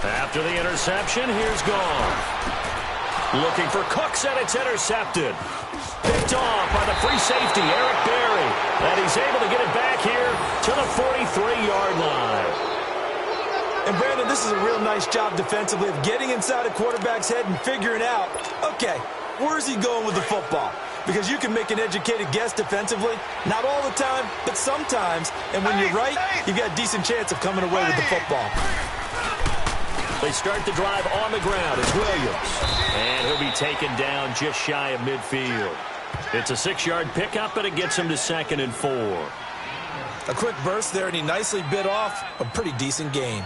After the interception, here's Goff. Looking for Cooks, and it's intercepted. Picked off by the free safety, Eric Berry. And he's able to get it back here to the 43-yard line. And, Brandon, this is a real nice job defensively of getting inside a quarterback's head and figuring out, okay, where's he going with the football? Because you can make an educated guess defensively. Not all the time, but sometimes. And when you're right, you've got a decent chance of coming away with the football. They start the drive on the ground. It's Williams. And he'll be taken down just shy of midfield. It's a 6-yard pickup, and it gets him to 2nd and 4. A quick burst there, and he nicely bit off a pretty decent gain.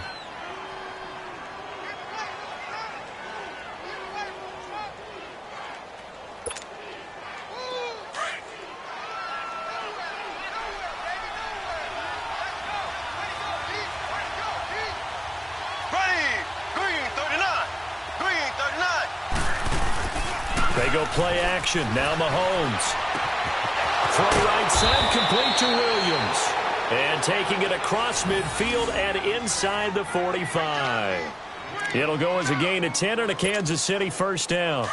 They go play action. Now Mahomes. From right side, complete to Williams. And taking it across midfield and inside the 45. It'll go as a gain of 10 and a Kansas City first down.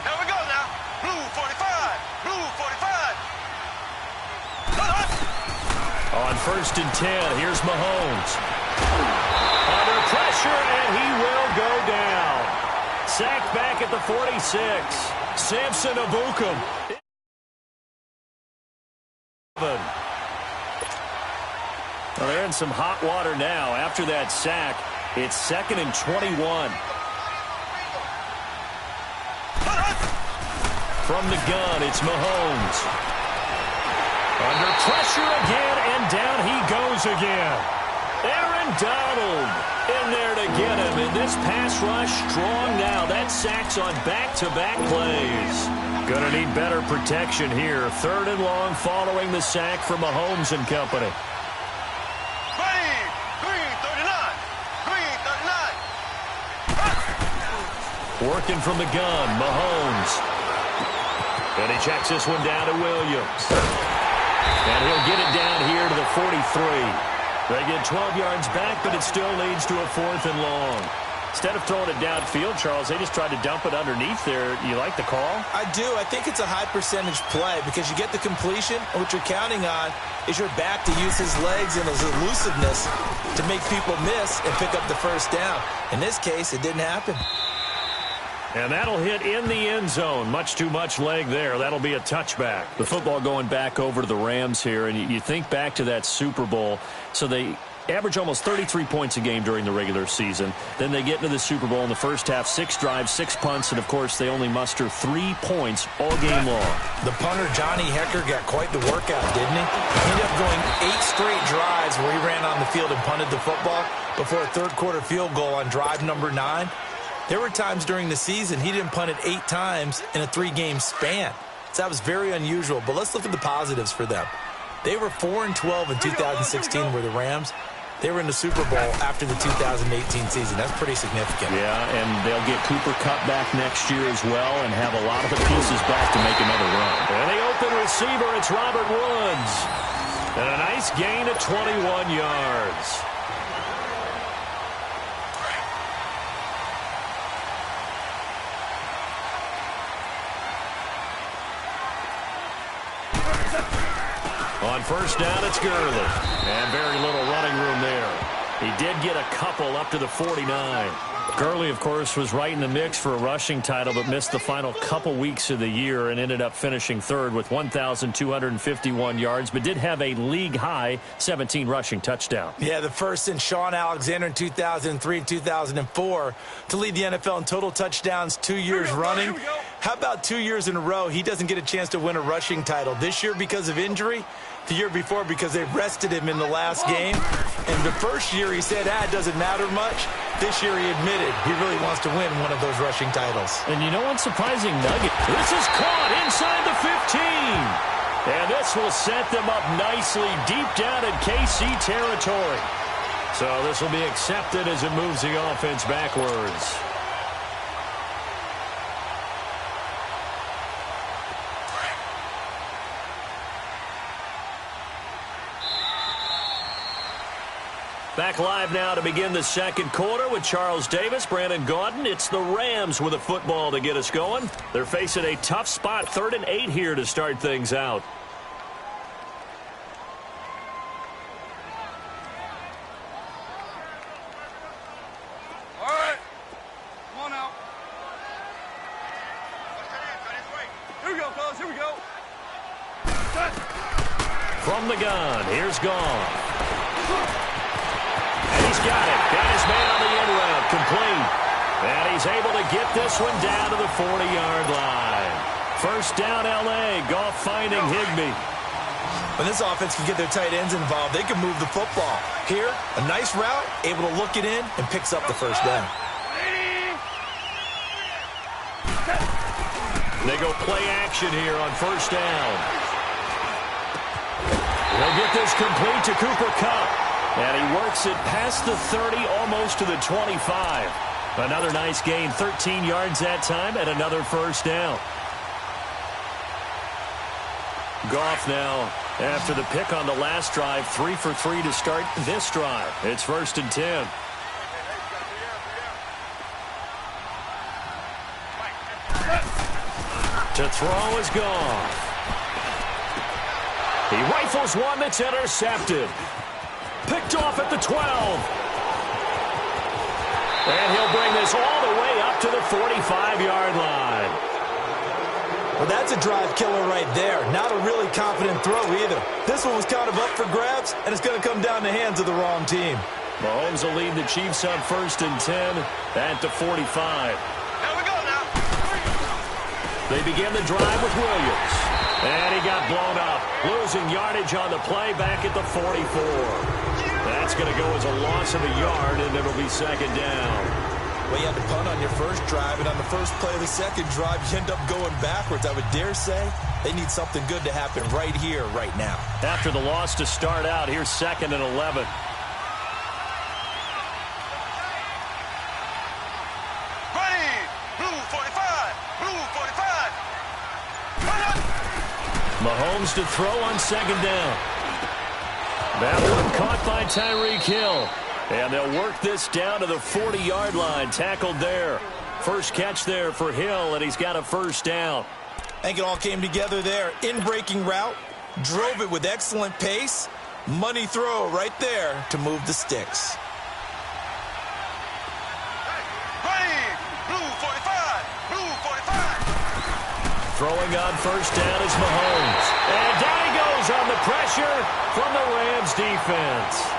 Here we go now. Blue 45. Blue 45. On 1st and 10, here's Mahomes. Under pressure, and he will go down. Sacked back at the 46. Samson Abukum. Well, they're in some hot water now. After that sack, it's 2nd and 21. From the gun, it's Mahomes. Under pressure again, and down he goes again. Aaron Donald in there to get him. And this pass rush strong now. That sack's on back-to-back plays. Going to need better protection here. 3rd and long following the sack from Mahomes and company. Green 39. Green 39. Working from the gun, Mahomes. And he checks this one down to Williams. And he'll get it down here to the 43. They get 12 yards back, but it still leads to a 4th and long. Instead of throwing it downfield, Charles, they just tried to dump it underneath there. You like the call? I do. I think it's a high-percentage play because you get the completion, and what you're counting on is your back to use his legs and his elusiveness to make people miss and pick up the first down. In this case, it didn't happen. And that'll hit in the end zone. Much too much leg there. That'll be a touchback. The football going back over to the Rams here, and you think back to that Super Bowl. So they average almost 33 points a game during the regular season. Then they get into the Super Bowl in the first half, 6 drives, 6 punts, and, of course, they only muster 3 points all game long. The punter, Johnny Hecker, got quite the workout, didn't he? He ended up going 8 straight drives where he ran on the field and punted the football before a third-quarter field goal on drive number 9. There were times during the season he didn't punt it 8 times in a 3-game span. So that was very unusual. But let's look at the positives for them. They were 4-12 in 2016 were the Rams. They were in the Super Bowl after the 2018 season. That's pretty significant. Yeah, and they'll get Cooper Kupp back next year as well and have a lot of the pieces back to make another run. And the open receiver, it's Robert Woods. And a nice gain of 21 yards. On first down, it's Gurley. And very little running room there. He did get a couple up to the 49. Gurley, of course, was right in the mix for a rushing title, but missed the final couple weeks of the year and ended up finishing 3rd with 1,251 yards, but did have a league-high 17 rushing touchdowns. Yeah, the first since Sean Alexander in 2003 and 2004 to lead the NFL in total touchdowns 2 years running. How about 2 years in a row he doesn't get a chance to win a rushing title? This year because of injury, the year before because they rested him in the last game. And the first year he said, it doesn't matter much. This year he admitted he really wants to win one of those rushing titles. And you know one surprising nugget? This is caught inside the 15. And this will set them up nicely deep down in KC territory. So this will be accepted as it moves the offense backwards. Back live now to begin the second quarter with Charles Davis, Brandon Gaudin. It's the Rams with a football to get us going. They're facing a tough spot, 3rd and 8 here to start things out. All right. Come on now. Here we go, fellas. Here we go. From the gun, here's Goff. And he's got it. Got his man on the end route. Complete. And he's able to get this one down to the 40-yard line. First down, L.A. Goff finding Higbee. When this offense can get their tight ends involved, they can move the football. Here, a nice route, able to look it in, and picks up the first down. They go play action here on first down. He'll get this complete to Cooper Kupp. And he works it past the 30, almost to the 25. Another nice gain, 13 yards that time, and another first down. Goff now, after the pick on the last drive, 3 for 3 to start this drive. It's 1st and 10. To throw is Goff. He rifles one that's intercepted. Picked off at the 12. And he'll bring this all the way up to the 45-yard line. Well, that's a drive killer right there. Not a really confident throw either. This one was kind of up for grabs, and it's going to come down the hands of the wrong team. Mahomes will lead the Chiefs on 1st and 10 at the 45. Here we go now. They begin the drive with Williams. And he got blown up, losing yardage on the play back at the 44. That's going to go as a loss of a yard, and it'll be 2nd down. Well, you had to punt on your first drive, and on the first play of the second drive, you end up going backwards. I would dare say they need something good to happen right here, right now. After the loss to start out, here's 2nd and 11. Ready. Blue 45. Blue 45. Run up. Mahomes to throw on 2nd down. That one caught by Tyreek Hill. And they'll work this down to the 40-yard line. Tackled there. First catch there for Hill, and he's got a first down. I think it all came together there. In-breaking route, drove it with excellent pace. Money throw right there to move the sticks. Ready. Blue 45. Blue 45. Throwing on first down is Mahomes. And down he goes on the pressure from the Rams defense.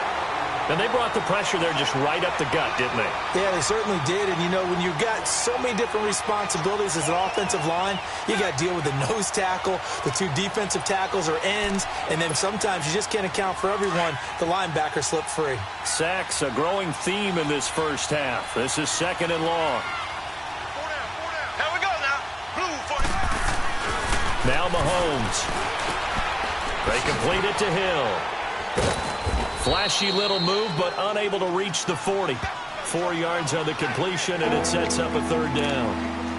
And they brought the pressure there just right up the gut, didn't they? Yeah, they certainly did. And, you know, when you've got so many different responsibilities as an offensive line, you got to deal with the nose tackle, the 2 defensive tackles or ends, and then sometimes you just can't account for everyone. The linebacker slipped free. Sacks, a growing theme in this first half. This is 2nd and long. 4 down. 4 down. Here we go now. Blue 45. Now Mahomes. They complete it to Hill. Flashy little move, but unable to reach the 40. 4 yards on the completion, and it sets up a 3rd down.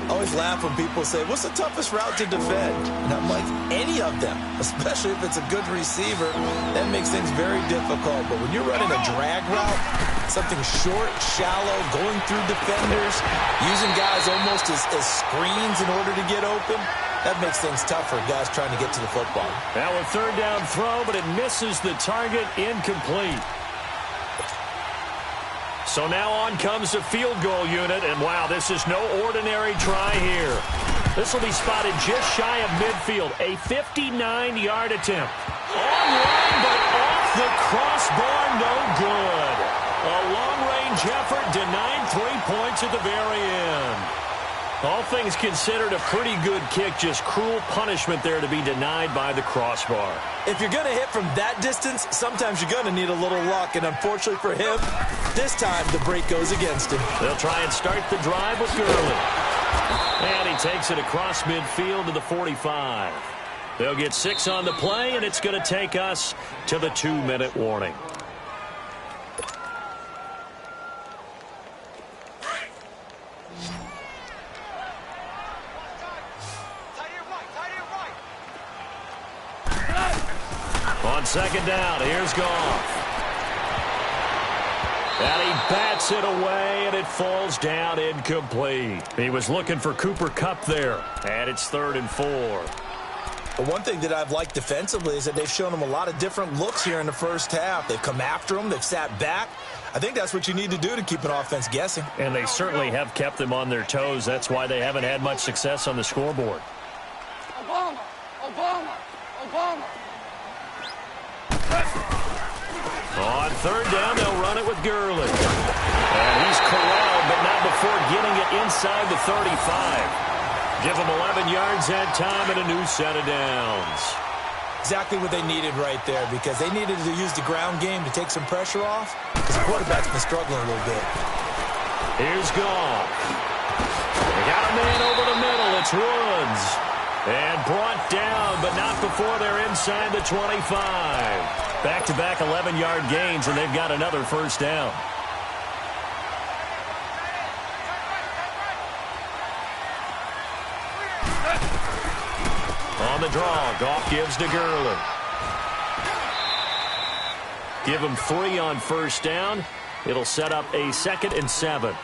I always laugh when people say, what's the toughest route to defend? And I'm like, any of them, especially if it's a good receiver. That makes things very difficult. But when you're running a drag route, something short, shallow, going through defenders, using guys almost as screens in order to get open, that makes things tough for guys trying to get to the football. Now a 3rd down throw, but it misses the target, incomplete. So now on comes the field goal unit, and wow, this is no ordinary try here. This will be spotted just shy of midfield. A 59-yard attempt. Online, but off the crossbar, no good. A long-range effort denied 3 points at the very end. All things considered, a pretty good kick, just cruel punishment there to be denied by the crossbar. If you're going to hit from that distance, sometimes you're going to need a little luck, and unfortunately for him, this time the break goes against him. They'll try and start the drive with Gurley. And he takes it across midfield to the 45. They'll get 6 on the play, and it's going to take us to the 2-minute warning. On 2nd down, here's Goff. Gets it away, and it falls down incomplete. He was looking for Cooper Kupp there, and it's 3rd and 4. But one thing that I've liked defensively is that they've shown him a lot of different looks here in the first half. They've come after him. They've sat back. I think that's what you need to do to keep an offense guessing. And they certainly have kept them on their toes. That's why they haven't had much success on the scoreboard. Obama. On 3rd down, they'll run it with Gurley. And he's corralled, but not before getting it inside the 35. Give them 11 yards that time and a new set of downs. Exactly what they needed right there, because they needed to use the ground game to take some pressure off, because the quarterback's been struggling a little bit. Here's Goff. They got a man over the middle. It's Woods. And brought down, but not before they're inside the 25. Back-to-back 11-yard gains, and they've got another first down. On the draw, Goff gives to Gurley. Give him 3 on first down. It'll set up a 2nd and 7.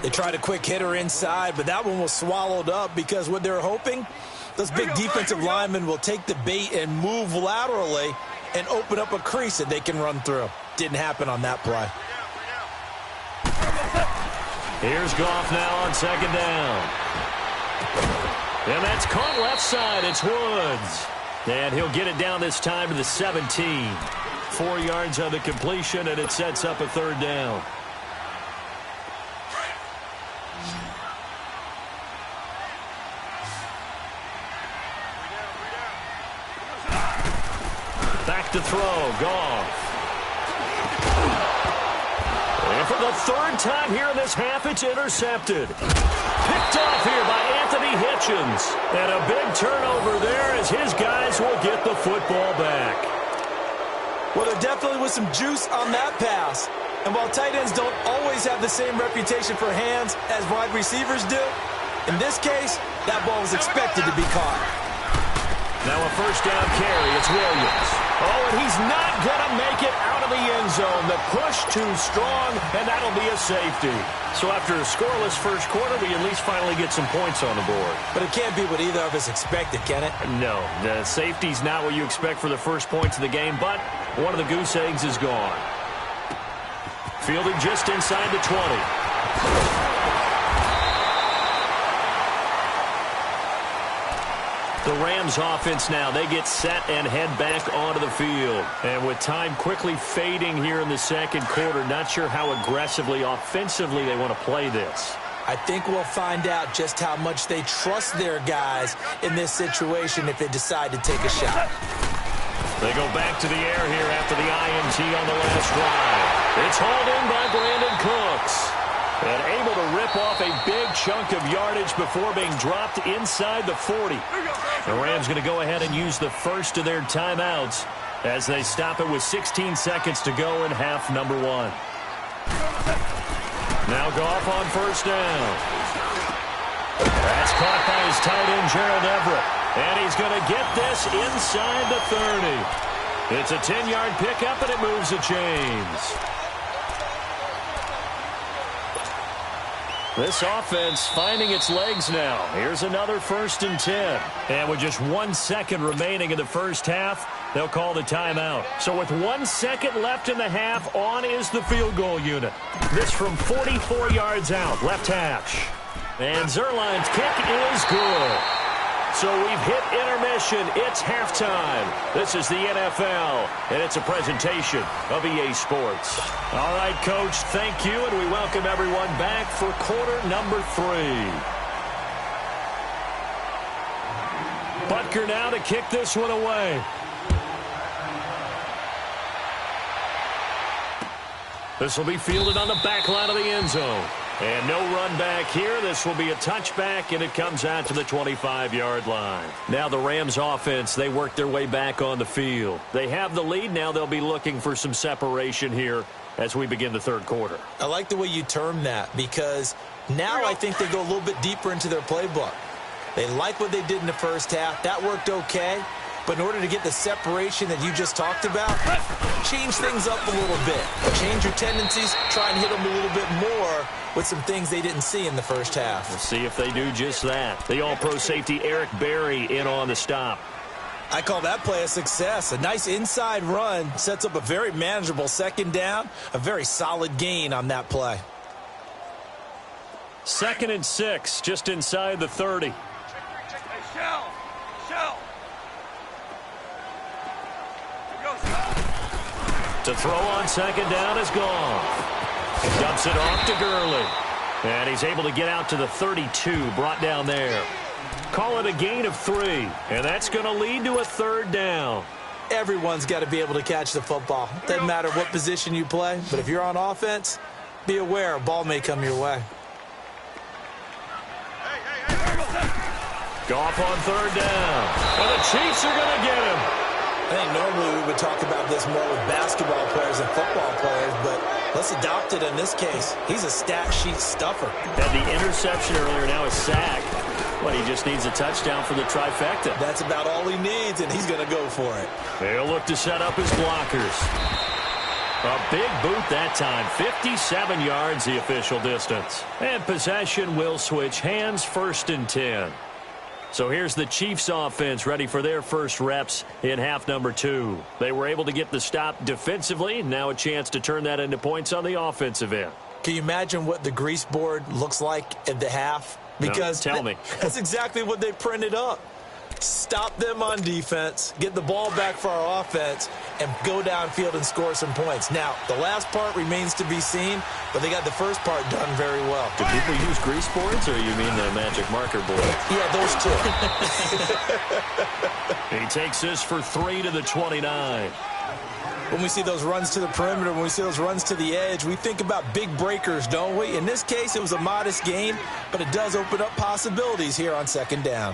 They tried a quick hitter inside, but that one was swallowed up because what they're hoping, those big defensive linemen will take the bait and move laterally and open up a crease that they can run through. Didn't happen on that play. Here's Goff now on 2nd down. And that's caught left side. It's Woods. And he'll get it down this time to the 17. 4 yards on the completion, and it sets up a 3rd down. Back to throw. Goff. And for the 3rd time here in this half, it's intercepted. Picked off here by Anthony Hitchens. And a big turnover there as his guys will get the football back. Well, there definitely was some juice on that pass. And while tight ends don't always have the same reputation for hands as wide receivers do, in this case, that ball was expected to be caught. Now a first down carry. It's Williams. Oh, and he's not going to make it out of the end zone. The push too strong, and that'll be a safety. So after a scoreless first quarter, we at least finally get some points on the board. But it can't be what either of us expected, can it? No, the safety's not what you expect for the first points of the game, but one of the goose eggs is gone. Fielded just inside the 20. The Rams offense now, they get set and head back onto the field. And with time quickly fading here in the second quarter, not sure how aggressively, offensively they want to play this. I think we'll find out just how much they trust their guys in this situation if they decide to take a shot. They go back to the air here after the INT on the last drive. It's hauled in by Brandon Cooks. And able to rip off a big chunk of yardage before being dropped inside the 40. The Rams going to go ahead and use the first of their timeouts as they stop it with 16 seconds to go in half number 1. Now Goff on first down. That's caught by his tight end, Gerald Everett. And he's going to get this inside the 30. It's a 10-yard pickup, and it moves the chains. This offense finding its legs now. Here's another 1st and 10. And with just 1 second remaining in the first half, they'll call the timeout. So with 1 second left in the half, on is the field goal unit. This from 44 yards out, left hash. And Zerline's kick is good. So we've hit intermission. It's halftime. This is the NFL, and it's a presentation of EA Sports. All right, Coach, thank you, and we welcome everyone back for quarter number 3. Butker now to kick this one away. This will be fielded on the back line of the end zone. And no run back here. This will be a touchback, and it comes out to the 25-yard line. Now the Rams offense, they work their way back on the field. They have the lead. Now they'll be looking for some separation here as we begin the third quarter. I like the way you term that, because now I think they go a little bit deeper into their playbook. They like what they did in the first half. That worked okay. But in order to get the separation that you just talked about, change things up a little bit. Change your tendencies, try and hit them a little bit more with some things they didn't see in the first half. We'll see if they do just that. The all-pro safety Eric Berry in on the stop. I call that play a success. A nice inside run sets up a very manageable second down, a very solid gain on that play. 2nd and 6, just inside the 30. Hey, Shell. To throw on 2nd down is gone. Dumps it off to Gurley. And he's able to get out to the 32, brought down there. Call it a gain of 3, and that's going to lead to a 3rd down. Everyone's got to be able to catch the football. Doesn't matter what position you play, but if you're on offense, be aware a ball may come your way. Goff on 3rd down. And the Chiefs are going to get him. I think normally we would talk about this more with basketball players and football players, but let's adopt it in this case. He's a stat sheet stuffer. Had the interception earlier, now a sack. But he just needs a touchdown for the trifecta. That's about all he needs, and he's going to go for it. They'll look to set up his blockers. A big boot that time. 57 yards the official distance. And possession will switch hands, 1st and 10. So here's the Chiefs offense ready for their first reps in half number 2. They were able to get the stop defensively. Now a chance to turn that into points on the offensive end. Can you imagine what the grease board looks like at the half? Because no, tell me. That's exactly what they printed up. Stop them on defense, get the ball back for our offense, and go downfield and score some points. Now, the last part remains to be seen, but they got the first part done very well. Do people use grease boards, or you mean the magic marker board? Yeah, those two. He takes this for 3 to the 29. When we see those runs to the perimeter, when we see those runs to the edge, we think about big breakers, don't we? In this case, it was a modest gain, but it does open up possibilities here on 2nd down.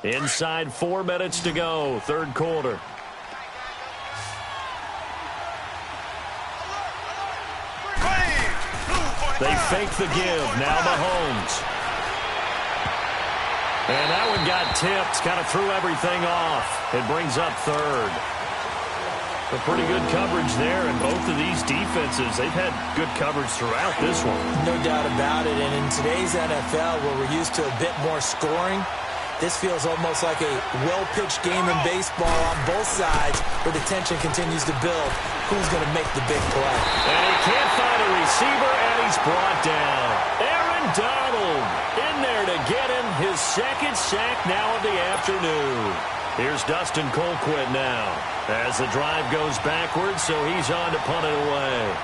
Inside 4 minutes to go, 3rd quarter. They fake the give. Now Mahomes. And that one got tipped. Kind of threw everything off. It brings up 3rd. A pretty good coverage there. And both of these defenses, they've had good coverage throughout this one. No doubt about it. And in today's NFL, where we're used to a bit more scoring, this feels almost like a well-pitched game in baseball on both sides where the tension continues to build. Who's going to make the big play? And he can't find a receiver, and he's brought down. Aaron Donald in there to get him his 2nd sack now of the afternoon. Here's Dustin Colquitt now as the drive goes backwards, so he's on to punt it away.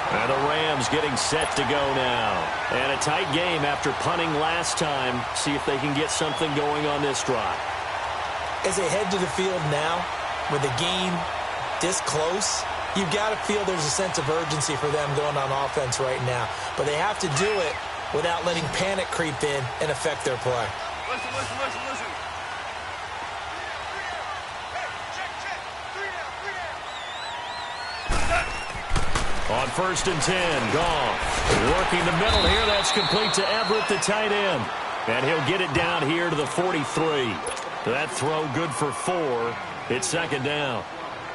And the Rams getting set to go now. And a tight game after punting last time. See if they can get something going on this drive. As they head to the field now, with the game this close, you've got to feel there's a sense of urgency for them going on offense right now. But they have to do it without letting panic creep in and affect their play. Listen. On 1st and 10, Goff working the middle here. That's complete to Everett, the tight end. And he'll get it down here to the 43. That throw good for 4. It's 2nd down.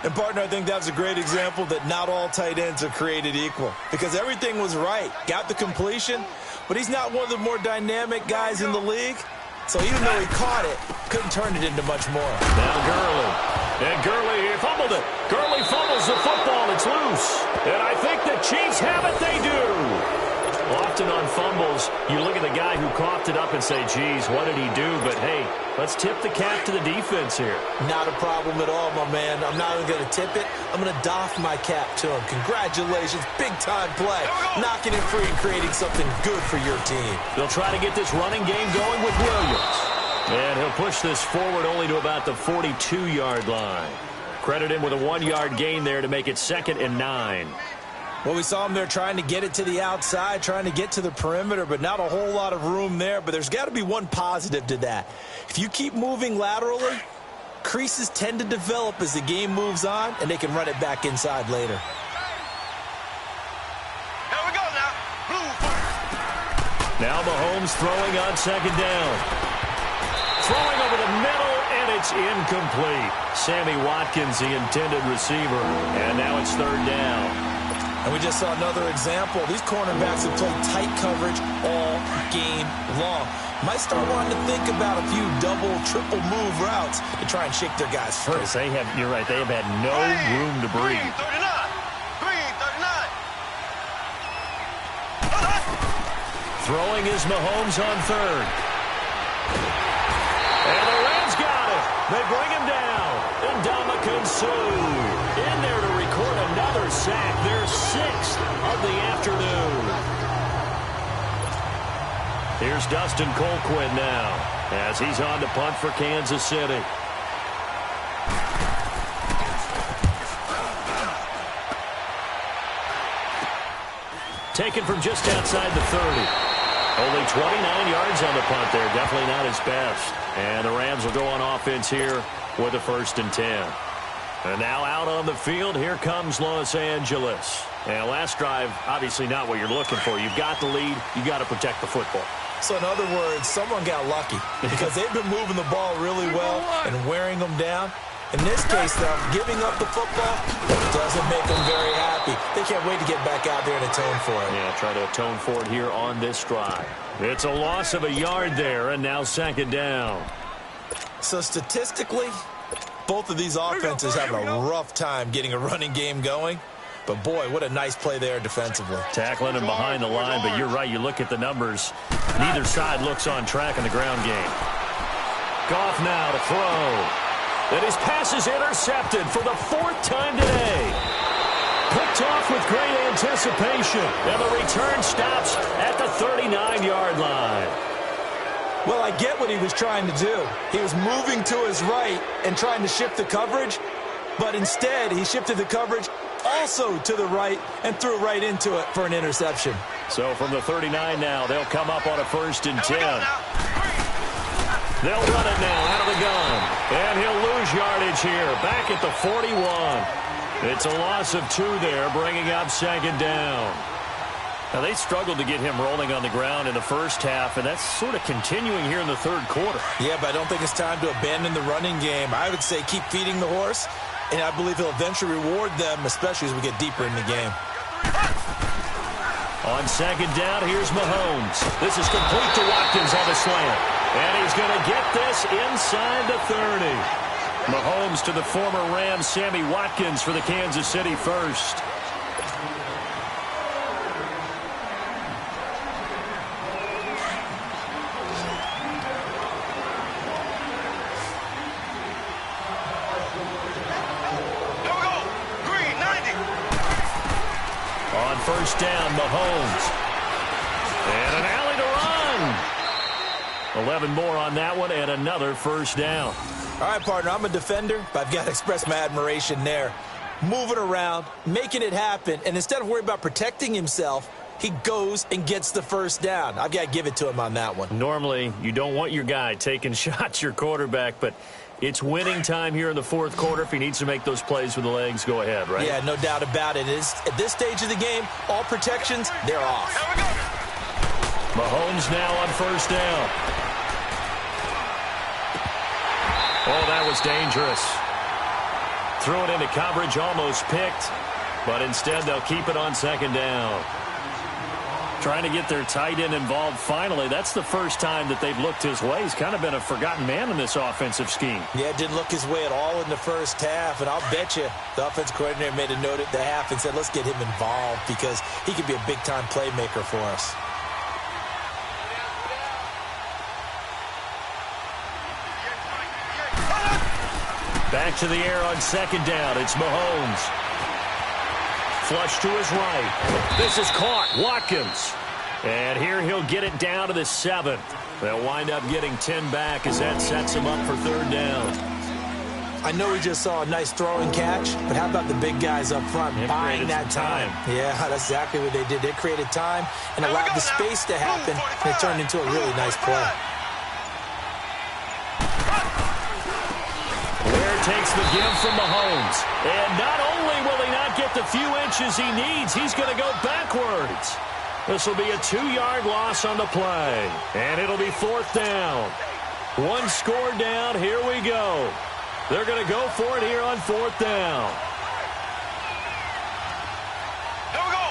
And, partner, I think that was a great example that not all tight ends are created equal. Because everything was right. Got the completion, but he's not one of the more dynamic guys in the league. So even though he caught it, couldn't turn it into much more. Now Gurley. And Gurley fumbled it. Gurley fumbles the football. It's loose. And I think the Chiefs have it. They do. Often on fumbles, you look at the guy who coughed it up and say, geez, what did he do? But, hey, let's tip the cap to the defense here. Not a problem at all, my man. I'm not even going to tip it. I'm going to doff my cap to him. Congratulations. Big-time play. Knocking it free and creating something good for your team. They'll try to get this running game going with Williams. And he'll push this forward only to about the 42-yard line. Credit him with a 1-yard gain there to make it 2nd and 9. Well, we saw him there trying to get it to the outside, trying to get to the perimeter, but not a whole lot of room there. But there's got to be one positive to that. If you keep moving laterally, creases tend to develop as the game moves on, and they can run it back inside later. Here we go now. Blue. Now Mahomes throwing on second down. Throwing over the middle, and it's incomplete. Sammy Watkins, the intended receiver, and now it's third down. And we just saw another example. These cornerbacks have played tight coverage all game long. Might start wanting to think about a few double, triple move routes to try and shake their guys free. You're right, they have had no room to breathe. Green 39. Green 39. Throwing is Mahomes on third. And the Rams got it. They bring him down. And Ndamukong Suh in there to record another sack. Their sixth of the afternoon. Here's Dustin Colquitt now as he's on to punt for Kansas City. Taken from just outside the 30. Only 29 yards on the punt there. Definitely not his best. And the Rams will go on offense here with a 1st and 10. And now out on the field, here comes Los Angeles. And last drive, obviously not what you're looking for. You've got the lead. You've got to protect the football. So in other words, someone got lucky because they've been moving the ball really well and wearing them down. In this case, though, giving up the football doesn't make them very happy. They can't wait to get back out there and atone for it. Yeah, try to atone for it here on this drive. It's a loss of a yard there, and now second down. So statistically, both of these offenses have a rough time getting a running game going. But, boy, what a nice play there defensively. Tackling him behind the line, but you're right. You look at the numbers. Neither side looks on track in the ground game. Goff now to throw. And his pass is intercepted for the 4th time today. Picked off with great anticipation. And the return stops at the 39-yard line. Well, I get what he was trying to do. He was moving to his right and trying to shift the coverage. But instead, he shifted the coverage also to the right and threw right into it for an interception. So from the 39 now, they'll come up on a 1st and 10. They'll run it now out of the gun. And he'll lose yardage here. Back at the 41. It's a loss of 2 there, bringing up second down. Now, they struggled to get him rolling on the ground in the first half, and that's sort of continuing here in the third quarter. Yeah, but I don't think it's time to abandon the running game. I would say keep feeding the horse, and I believe he'll eventually reward them, especially as we get deeper in the game. On second down, here's Mahomes. This is complete to Watkins on the slant. And he's going to get this inside the 30. Mahomes to the former Rams, Sammy Watkins for the Kansas City first. On first down, Mahomes. And an alley to run. 11 more on that one and another first down. All right, partner, I'm a defender, but I've got to express my admiration there. Moving around, making it happen, and instead of worrying about protecting himself, he goes and gets the first down. I've got to give it to him on that one. Normally, you don't want your guy taking shots, your quarterback, but it's winning time here in the fourth quarter. If he needs to make those plays with the legs, go ahead, right? Yeah, no doubt about it. At this stage of the game, all protections, they're off. Mahomes now on first down. Oh, that was dangerous. Threw it into coverage, almost picked, but instead they'll keep it on second down. Trying to get their tight end involved finally. That's the first time that they've looked his way. He's kind of been a forgotten man in this offensive scheme. Yeah, didn't look his way at all in the first half, and I'll bet you the offensive coordinator made a note at the half and said, let's get him involved because he could be a big-time playmaker for us. Back to the air on second down. It's Mahomes. Flush to his right. This is caught. Watkins. And here he'll get it down to the 7th. They'll wind up getting 10 back as that sets him up for third down. I know we just saw a nice throwing catch, but how about the big guys up front buying that time? Yeah, that's exactly what they did. They created time and allowed the space to happen, and it turned into a really nice play. Ware takes the give from Mahomes. And not only will he not get the few inches he needs, he's going to go backwards. This will be a 2-yard loss on the play. And it'll be 4th down. 1 score down. Here we go. They're going to go for it here on 4th down. Here we go.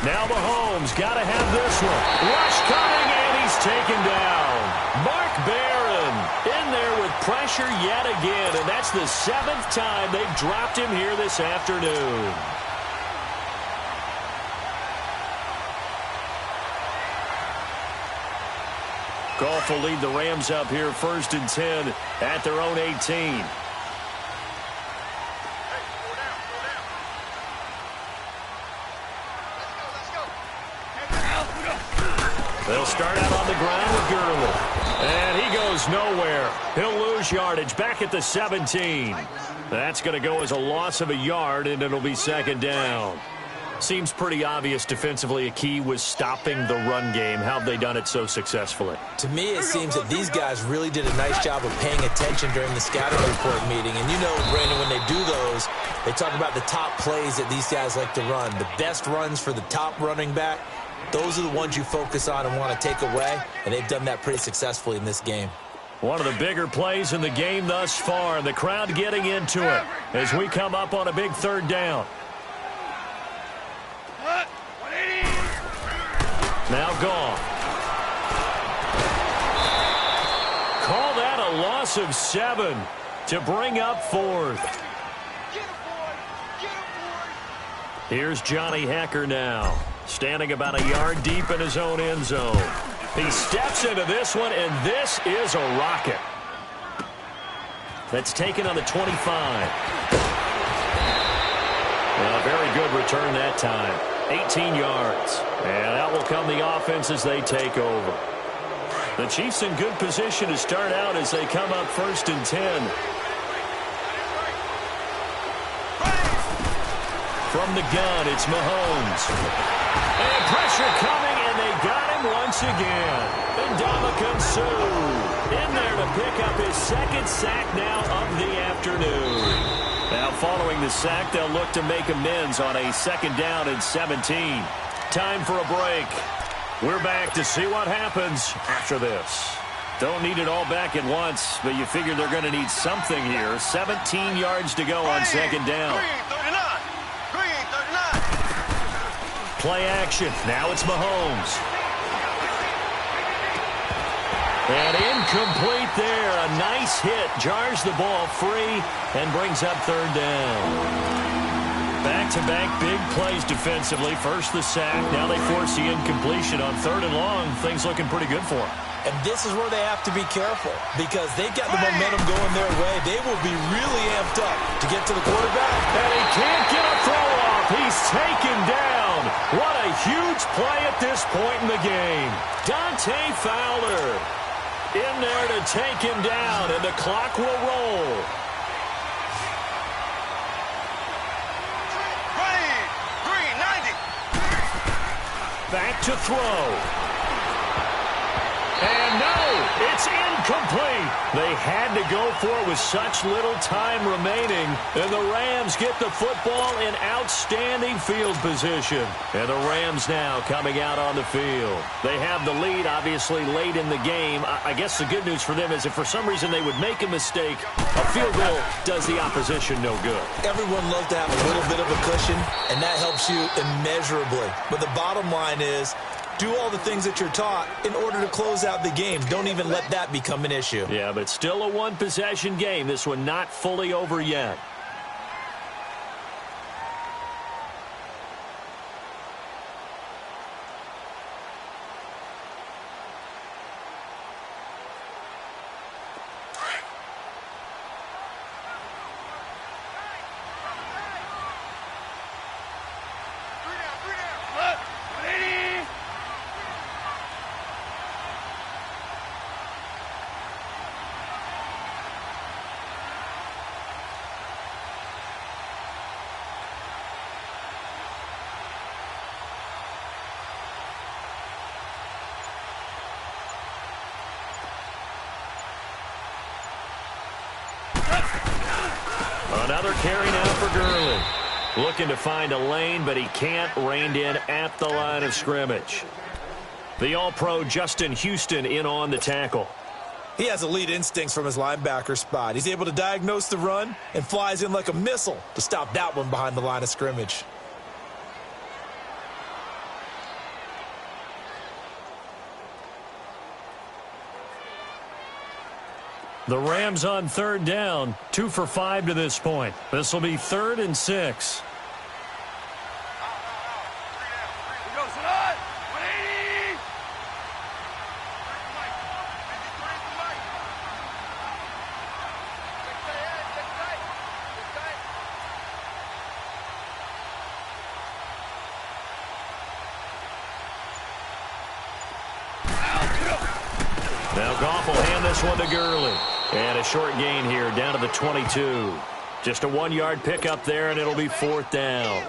Now Mahomes got to have this one. Rush coming, and he's taken down. Mark Barron in there with pressure yet again, and that's the 7th time they've dropped him here this afternoon. Goff will lead the Rams up here 1st and 10 at their own 18. They'll start out on the ground with Gurley. And he goes nowhere. He'll lose yardage back at the 17. That's going to go as a loss of a yard, and it'll be 2nd down. Seems pretty obvious defensively a key was stopping the run game. How have they done it so successfully? To me, it seems that these guys really did a nice job of paying attention during the scouting report meeting. And you know, Brandon, when they do those, they talk about the top plays that these guys like to run. The best runs for the top running back, those are the ones you focus on and want to take away. And they've done that pretty successfully in this game. One of the bigger plays in the game thus far. The crowd getting into it as we come up on a big 3rd down. Now Goff. Call that a loss of 7 to bring up 4th. Here's Johnny Hekker now, standing about a yard deep in his own end zone. He steps into this one, and this is a rocket. That's taken on the 25. A very good return that time. 18 yards. And out will come the offense as they take over. The Chiefs in good position to start out as they come up 1st and 10. From the gun, it's Mahomes. And pressure coming, and they got him once again. And Ndamukong Suh in there to pick up his 2nd sack now of the afternoon. Now, following the sack, they'll look to make amends on a 2nd down and 17. Time for a break. We're back to see what happens after this. Don't need it all back at once, but you figure they're going to need something here. 17 yards to go on 2nd down. Green 39. Play action. Now it's Mahomes. And incomplete there. A nice hit. Jars the ball free and brings up 3rd down. Back-to-back big plays defensively. First the sack. Now they force the incompletion on 3rd and long. Things looking pretty good for them. And this is where they have to be careful because they've got the momentum going their way. They will be really amped up to get to the quarterback. And he can't get a throw off. He's taken down. What a huge play at this point in the game. Dante Fowler in there to take him down, and the clock will roll. Green 90. Back to throw. And no, it's incomplete. They had to go for it with such little time remaining. And the Rams get the football in outstanding field position. And the Rams now coming out on the field. They have the lead, obviously, late in the game. I guess the good news for them is if for some reason they would make a mistake, a field goal does the opposition no good. Everyone loves to have a little bit of a cushion, and that helps you immeasurably. But the bottom line is, do all the things that you're taught in order to close out the game. Don't even let that become an issue. Yeah, but still a one-possession game. This one not fully over yet. Another carry now for Gurley. Looking to find a lane, but he can't. Reined in at the line of scrimmage. The All-Pro Justin Houston in on the tackle. He has elite instincts from his linebacker spot. He's able to diagnose the run and flies in like a missile to stop that one behind the line of scrimmage. The Rams on third down, 2 for 5 to this point. This will be 3rd and 6. Now Goff will hand this one to Gurley. And a short gain here down to the 22. Just a 1-yard pickup there, and it'll be 4th down.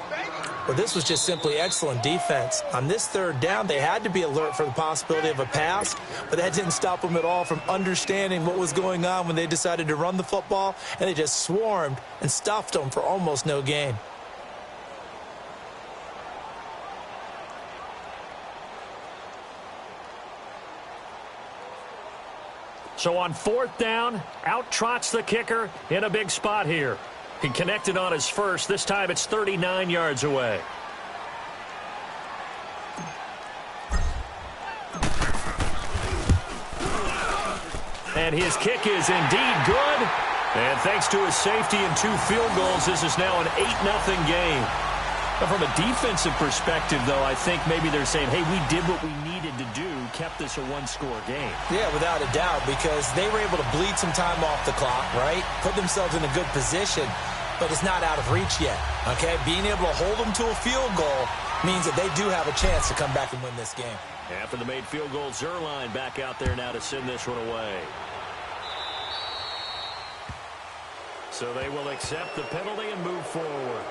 Well, this was just simply excellent defense. On this 3rd down, they had to be alert for the possibility of a pass, but that didn't stop them at all from understanding what was going on when they decided to run the football, and they just swarmed and stuffed them for almost no gain. So on 4th down, out trots the kicker in a big spot here. He connected on his first. This time it's 39 yards away. And his kick is indeed good. And thanks to his safety and 2 field goals, this is now an 8-0 game. But from a defensive perspective, though, I think maybe they're saying, hey, we did what we needed to do, kept this a 1-score game. Yeah, without a doubt, because they were able to bleed some time off the clock, right? Put themselves in a good position, but it's not out of reach yet, okay? Being able to hold them to a field goal means that they do have a chance to come back and win this game. After the made field goal, Zerline back out there now to send this one away. So they will accept the penalty and move forward.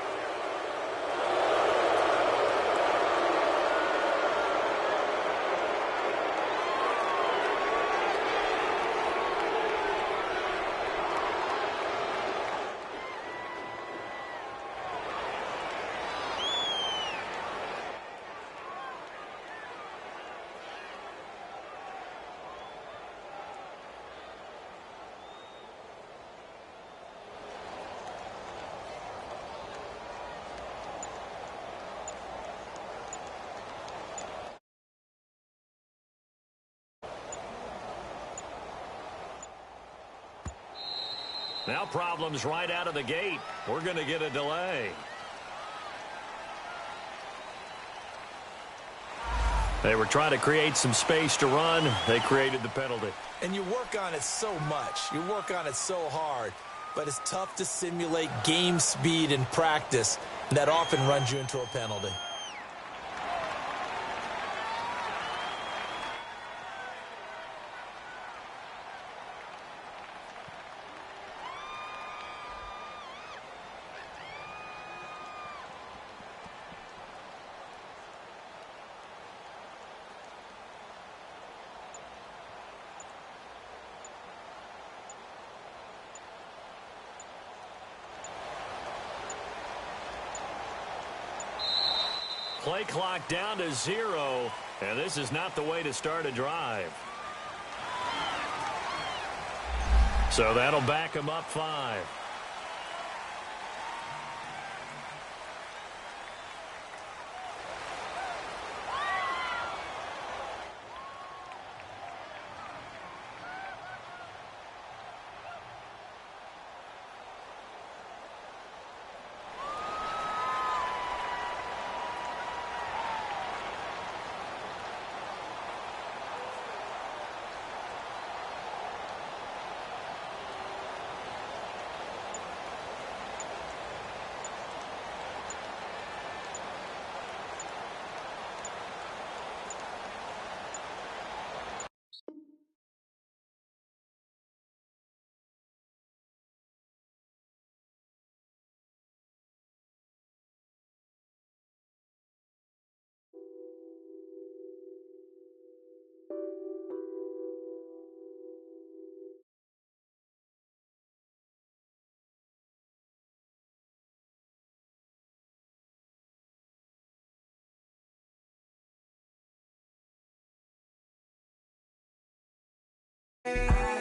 Now problems right out of the gate. We're going to get a delay. They were trying to create some space to run. They created the penalty. And you work on it so much. You work on it so hard. But it's tough to simulate game speed in practice. And that often runs you into a penalty. Play clock down to 0, and this is not the way to start a drive. So that'll back him up 5. Hey.